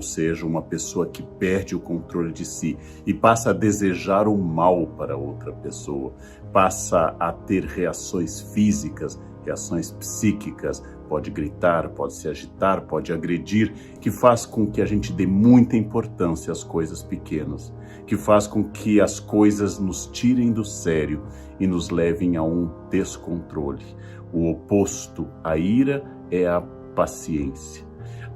seja, uma pessoa que perde o controle de si e passa a desejar o mal para outra pessoa, passa a ter reações físicas, reações psíquicas, pode gritar, pode se agitar, pode agredir, que faz com que a gente dê muita importância às coisas pequenas, que faz com que as coisas nos tirem do sério e nos levem a um descontrole. O oposto à ira é a paciência.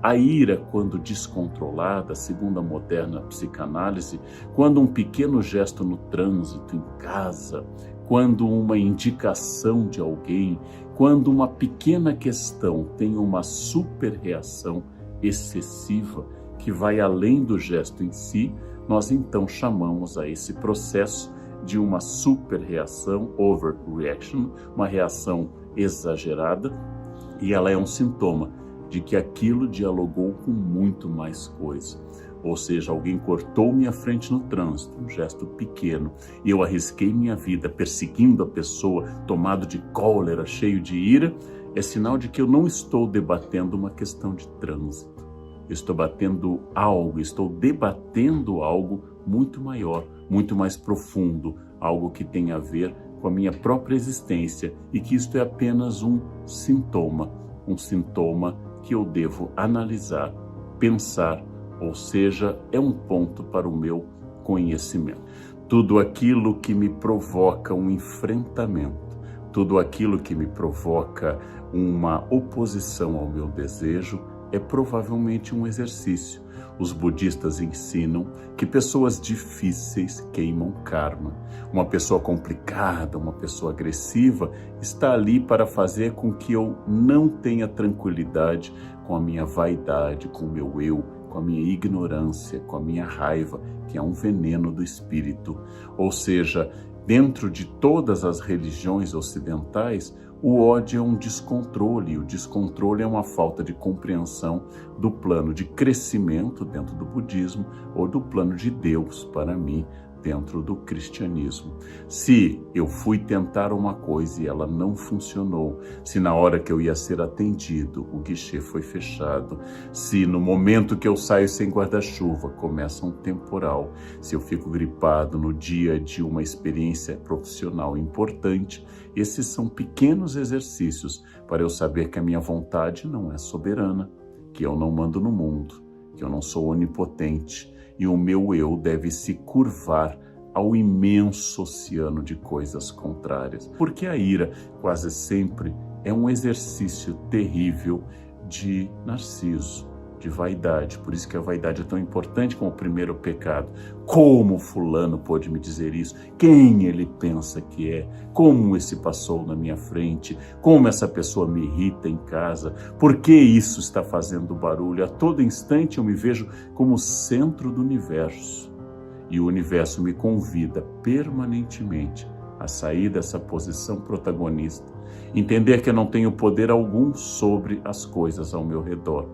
A ira, quando descontrolada, segundo a moderna psicanálise, quando um pequeno gesto no trânsito, em casa, quando uma indicação de alguém, quando uma pequena questão tem uma super-reação excessiva que vai além do gesto em si, nós então chamamos a esse processo de uma super-reação, overreaction, uma reação exagerada, e ela é um sintoma de que aquilo dialogou com muito mais coisa. Ou seja, alguém cortou minha frente no trânsito, um gesto pequeno, e eu arrisquei minha vida perseguindo a pessoa, tomado de cólera, cheio de ira, é sinal de que eu não estou debatendo uma questão de trânsito. Eu estou estou debatendo algo muito maior, muito mais profundo, algo que tem a ver com a minha própria existência e que isto é apenas um sintoma que eu devo analisar, pensar, ou seja, é um ponto para o meu conhecimento. Tudo aquilo que me provoca um enfrentamento, tudo aquilo que me provoca uma oposição ao meu desejo é provavelmente um exercício. Os budistas ensinam que pessoas difíceis queimam karma. Uma pessoa complicada, uma pessoa agressiva, está ali para fazer com que eu não tenha tranquilidade com a minha vaidade, com o meu eu, com a minha ignorância, com a minha raiva, que é um veneno do espírito. Ou seja, dentro de todas as religiões ocidentais, o ódio é um descontrole, e o descontrole é uma falta de compreensão do plano de crescimento dentro do budismo ou do plano de Deus para mim dentro do cristianismo. Se eu fui tentar uma coisa e ela não funcionou, se na hora que eu ia ser atendido o guichê foi fechado, se no momento que eu saio sem guarda-chuva começa um temporal, se eu fico gripado no dia de uma experiência profissional importante, esses são pequenos exercícios para eu saber que a minha vontade não é soberana, que eu não mando no mundo, que eu não sou onipotente, e o meu eu deve se curvar ao imenso oceano de coisas contrárias. Porque a ira quase sempre é um exercício terrível de narciso, de vaidade. Por isso que a vaidade é tão importante como o primeiro pecado. Como fulano pôde me dizer isso? Quem ele pensa que é? Como esse passou na minha frente? Como essa pessoa me irrita em casa? Por que isso está fazendo barulho? A todo instante eu me vejo como centro do universo. E o universo me convida permanentemente a sair dessa posição protagonista. Entender que eu não tenho poder algum sobre as coisas ao meu redor.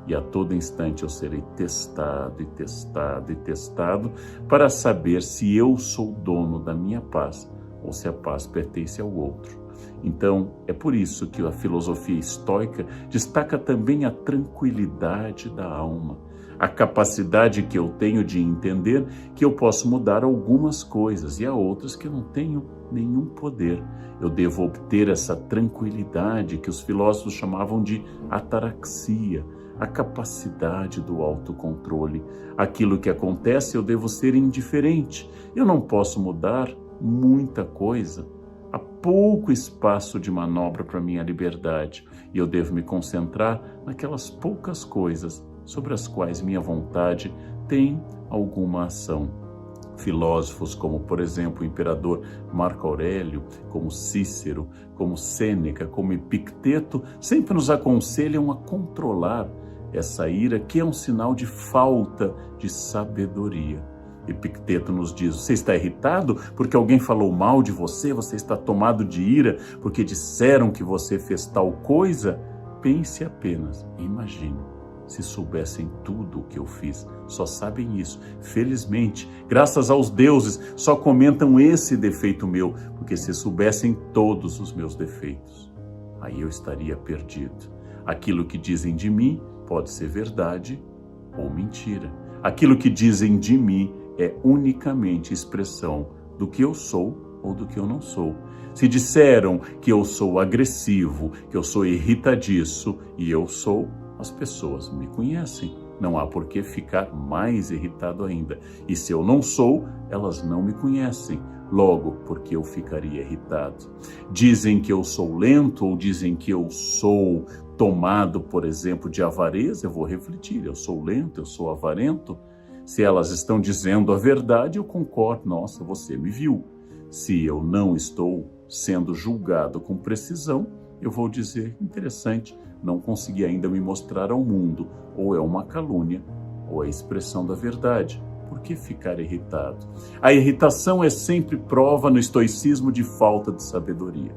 E a todo instante eu serei testado e testado e testado para saber se eu sou dono da minha paz ou se a paz pertence ao outro. Então, é por isso que a filosofia estoica destaca também a tranquilidade da alma, a capacidade que eu tenho de entender que eu posso mudar algumas coisas e há outras que eu não tenho nenhum poder. Eu devo obter essa tranquilidade que os filósofos chamavam de ataraxia, a capacidade do autocontrole. Aquilo que acontece, eu devo ser indiferente. Eu não posso mudar muita coisa. Há pouco espaço de manobra para minha liberdade e eu devo me concentrar naquelas poucas coisas sobre as quais minha vontade tem alguma ação. Filósofos como, por exemplo, o imperador Marco Aurélio, como Cícero, como Sêneca, como Epicteto, sempre nos aconselham a controlar essa ira, que é um sinal de falta de sabedoria. Epicteto nos diz: você está irritado porque alguém falou mal de você? Você está tomado de ira porque disseram que você fez tal coisa? Pense apenas, imagine, se soubessem tudo o que eu fiz. Só sabem isso. Felizmente, graças aos deuses, só comentam esse defeito meu, porque se soubessem todos os meus defeitos, aí eu estaria perdido. Aquilo que dizem de mim pode ser verdade ou mentira. Aquilo que dizem de mim é unicamente expressão do que eu sou ou do que eu não sou. Se disseram que eu sou agressivo, que eu sou irritadiço, e eu sou, as pessoas me conhecem. Não há por que ficar mais irritado ainda. E se eu não sou, elas não me conhecem. Logo, porque eu ficaria irritado. Dizem que eu sou lento ou dizem que eu sou tomado, por exemplo, de avareza. Eu vou refletir, eu sou lento, eu sou avarento. Se elas estão dizendo a verdade, eu concordo. Nossa, você me viu. Se eu não estou sendo julgado com precisão, eu vou dizer, interessante, não consegui ainda me mostrar ao mundo. Ou é uma calúnia, ou é a expressão da verdade. Por que ficar irritado? A irritação é sempre prova no estoicismo de falta de sabedoria.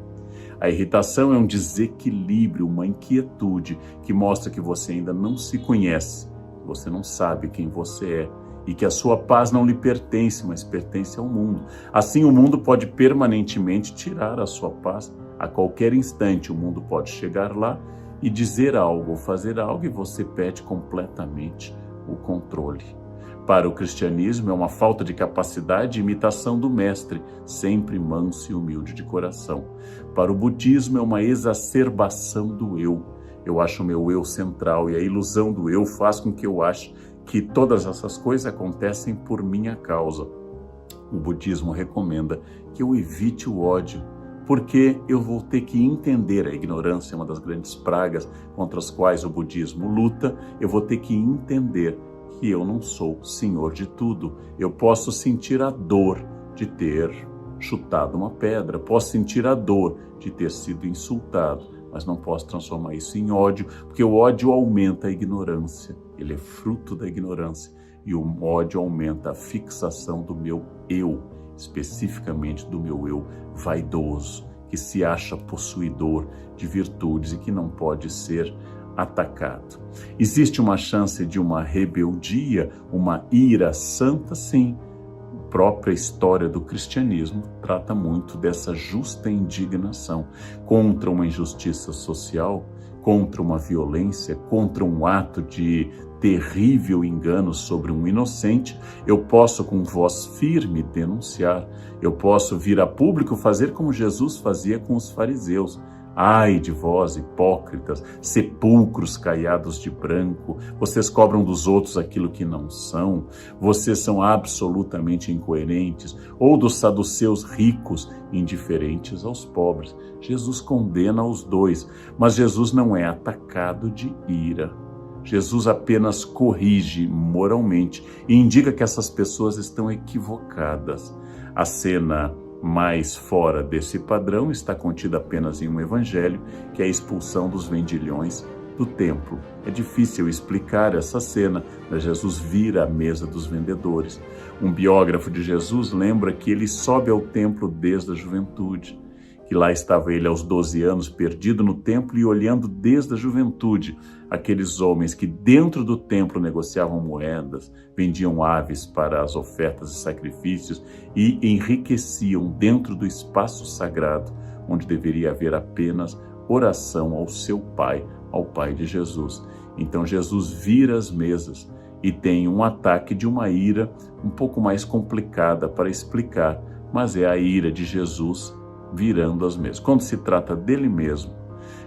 A irritação é um desequilíbrio, uma inquietude que mostra que você ainda não se conhece, você não sabe quem você é e que a sua paz não lhe pertence, mas pertence ao mundo. Assim, o mundo pode permanentemente tirar a sua paz. A qualquer instante, o mundo pode chegar lá e dizer algo ou fazer algo e você perde completamente o controle. Para o cristianismo, é uma falta de capacidade e imitação do mestre, sempre manso e humilde de coração. Para o budismo, é uma exacerbação do eu. Eu acho o meu eu central e a ilusão do eu faz com que eu ache que todas essas coisas acontecem por minha causa. O budismo recomenda que eu evite o ódio, porque eu vou ter que entender, a ignorância é uma das grandes pragas contra as quais o budismo luta, eu vou ter que entender que eu não sou senhor de tudo. Eu posso sentir a dor de ter chutado uma pedra, posso sentir a dor de ter sido insultado, mas não posso transformar isso em ódio, porque o ódio aumenta a ignorância, ele é fruto da ignorância, e o ódio aumenta a fixação do meu eu, especificamente do meu eu vaidoso, que se acha possuidor de virtudes e que não pode ser atacado. Existe uma chance de uma rebeldia, uma ira santa? Sim. A própria história do cristianismo trata muito dessa justa indignação contra uma injustiça social, contra uma violência, contra um ato de terrível engano sobre um inocente. Eu posso com voz firme denunciar, eu posso vir a público fazer como Jesus fazia com os fariseus. Ai de vós, hipócritas, sepulcros caiados de branco, vocês cobram dos outros aquilo que não são, vocês são absolutamente incoerentes, ou dos saduceus ricos, indiferentes aos pobres. Jesus condena os dois, mas Jesus não é atacado de ira. Jesus apenas corrige moralmente e indica que essas pessoas estão equivocadas. A cena mais fora desse padrão está contida apenas em um evangelho, que é a expulsão dos vendilhões do templo. É difícil explicar essa cena, mas Jesus vira a mesa dos vendedores. Um biógrafo de Jesus lembra que ele sobe ao templo desde a juventude, que lá estava ele aos 12 anos, perdido no templo e olhando desde a juventude aqueles homens que dentro do templo negociavam moedas, vendiam aves para as ofertas e sacrifícios e enriqueciam dentro do espaço sagrado, onde deveria haver apenas oração ao seu Pai, ao Pai de Jesus. Então Jesus vira as mesas e tem um ataque de uma ira um pouco mais complicada para explicar, mas é a ira de Jesus virando as mesas. Quando se trata dele mesmo,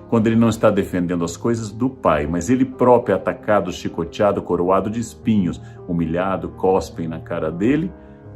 quando ele não está defendendo as coisas do Pai, mas ele próprio é atacado, chicoteado, coroado de espinhos, humilhado, cospem na cara dele,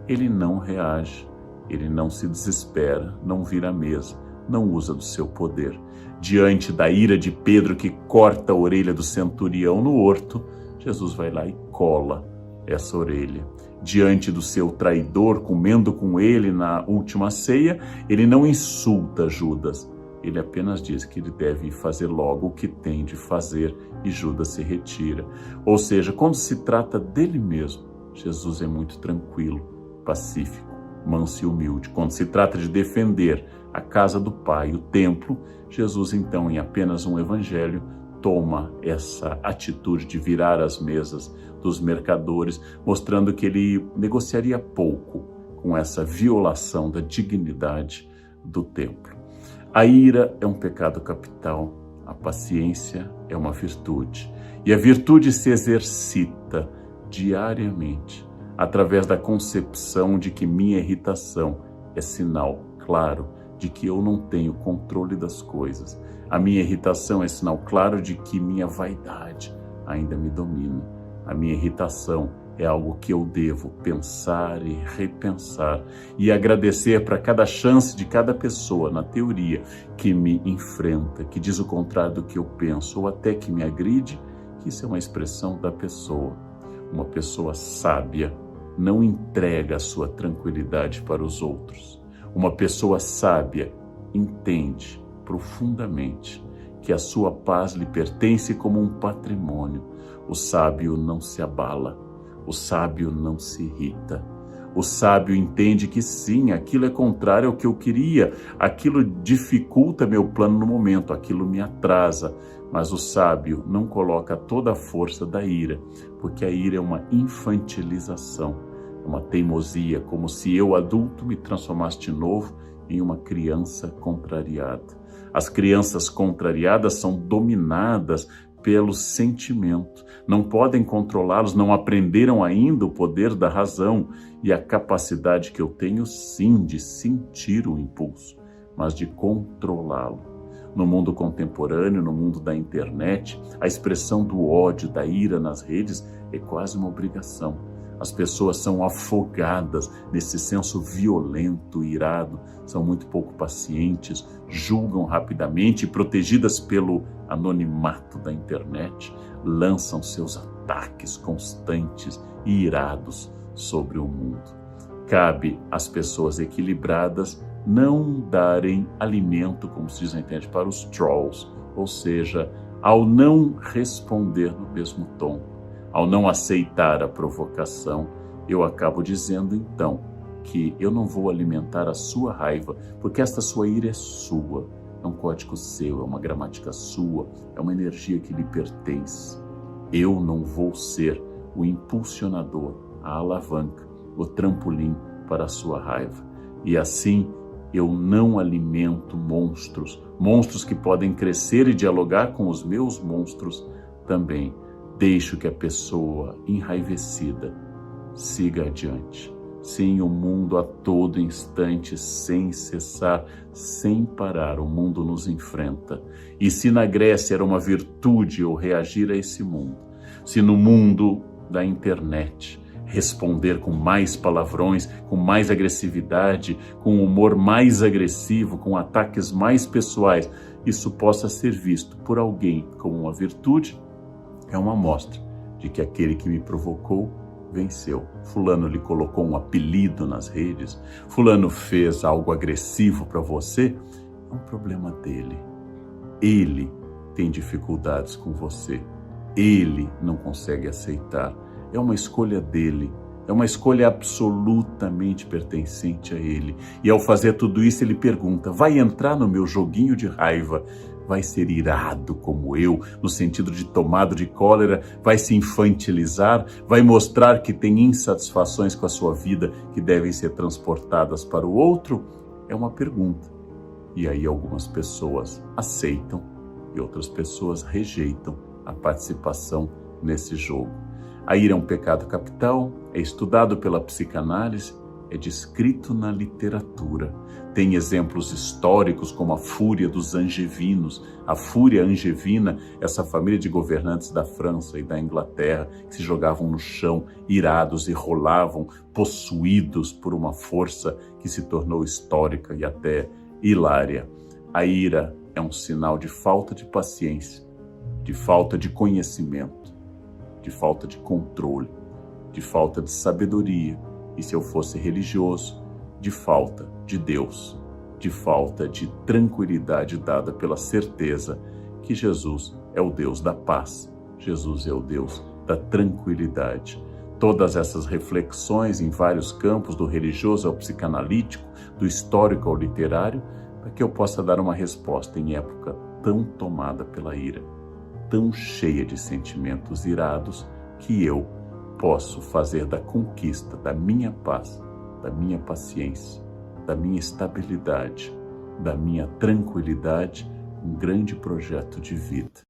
ele não reage, ele não se desespera, não vira a mesa, não usa do seu poder. Diante da ira de Pedro, que corta a orelha do centurião no horto, Jesus vai lá e cola essa orelha. Diante do seu traidor, comendo com ele na última ceia, ele não insulta Judas, ele apenas diz que ele deve fazer logo o que tem de fazer e Judas se retira. Ou seja, quando se trata dele mesmo, Jesus é muito tranquilo, pacífico, manso e humilde. Quando se trata de defender a casa do Pai, o templo, Jesus então, em apenas um evangelho, toma essa atitude de virar as mesas dos mercadores, mostrando que ele negociaria pouco com essa violação da dignidade do templo. A ira é um pecado capital, a paciência é uma virtude. E a virtude se exercita diariamente através da concepção de que minha irritação é sinal claro de que eu não tenho controle das coisas. A minha irritação é sinal claro de que minha vaidade ainda me domina. A minha irritação é algo que eu devo pensar e repensar e agradecer para cada chance de cada pessoa, na teoria, que me enfrenta, que diz o contrário do que eu penso ou até que me agride, que isso é uma expressão da pessoa. Uma pessoa sábia não entrega a sua tranquilidade para os outros. Uma pessoa sábia entende profundamente que a sua paz lhe pertence como um patrimônio. O sábio não se abala, o sábio não se irrita. O sábio entende que sim, aquilo é contrário ao que eu queria, aquilo dificulta meu plano no momento, aquilo me atrasa. Mas o sábio não coloca toda a força da ira, porque a ira é uma infantilização, é uma teimosia, como se eu, adulto, me transformasse de novo em uma criança contrariada. As crianças contrariadas são dominadas pelo sentimento, não podem controlá-los, não aprenderam ainda o poder da razão e a capacidade que eu tenho sim de sentir o impulso, mas de controlá-lo. No mundo contemporâneo, no mundo da internet, a expressão do ódio, da ira nas redes é quase uma obrigação. As pessoas são afogadas nesse senso violento, irado, são muito pouco pacientes, julgam rapidamente e, protegidas pelo anonimato da internet, lançam seus ataques constantes e irados sobre o mundo. Cabe às pessoas equilibradas não darem alimento, como se diz na internet, para os trolls, ou seja, ao não responder no mesmo tom, ao não aceitar a provocação, eu acabo dizendo então que eu não vou alimentar a sua raiva, porque esta sua ira é sua, é um código seu, é uma gramática sua, é uma energia que lhe pertence. Eu não vou ser o impulsionador, a alavanca, o trampolim para a sua raiva. E assim eu não alimento monstros, monstros que podem crescer e dialogar com os meus monstros também. Deixo que a pessoa enraivecida siga adiante. Sim, o mundo a todo instante, sem cessar, sem parar, o mundo nos enfrenta. E se na Grécia era uma virtude eu reagir a esse mundo, se no mundo da internet responder com mais palavrões, com mais agressividade, com um humor mais agressivo, com ataques mais pessoais, isso possa ser visto por alguém como uma virtude, é uma amostra de que aquele que me provocou venceu. Fulano lhe colocou um apelido nas redes, fulano fez algo agressivo para você, é um problema dele. Ele tem dificuldades com você, ele não consegue aceitar. É uma escolha dele, é uma escolha absolutamente pertencente a ele. E ao fazer tudo isso, ele pergunta, vai entrar no meu joguinho de raiva? Vai ser irado como eu, no sentido de tomado de cólera? Vai se infantilizar? Vai mostrar que tem insatisfações com a sua vida que devem ser transportadas para o outro? É uma pergunta. E aí algumas pessoas aceitam e outras pessoas rejeitam a participação nesse jogo. A ira é um pecado capital, é estudado pela psicanálise, é descrito na literatura. Tem exemplos históricos como a fúria dos angevinos, a fúria angevina, essa família de governantes da França e da Inglaterra que se jogavam no chão, irados e rolavam, possuídos por uma força que se tornou histórica e até hilária. A ira é um sinal de falta de paciência, de falta de conhecimento, de falta de controle, de falta de sabedoria, e se eu fosse religioso, de falta de Deus, de falta de tranquilidade dada pela certeza que Jesus é o Deus da paz, Jesus é o Deus da tranquilidade. Todas essas reflexões em vários campos, do religioso ao psicanalítico, do histórico ao literário, para que eu possa dar uma resposta em época tão tomada pela ira, tão cheia de sentimentos irados, que eu posso fazer da conquista da minha paz, da minha paciência, da minha estabilidade, da minha tranquilidade, um grande projeto de vida.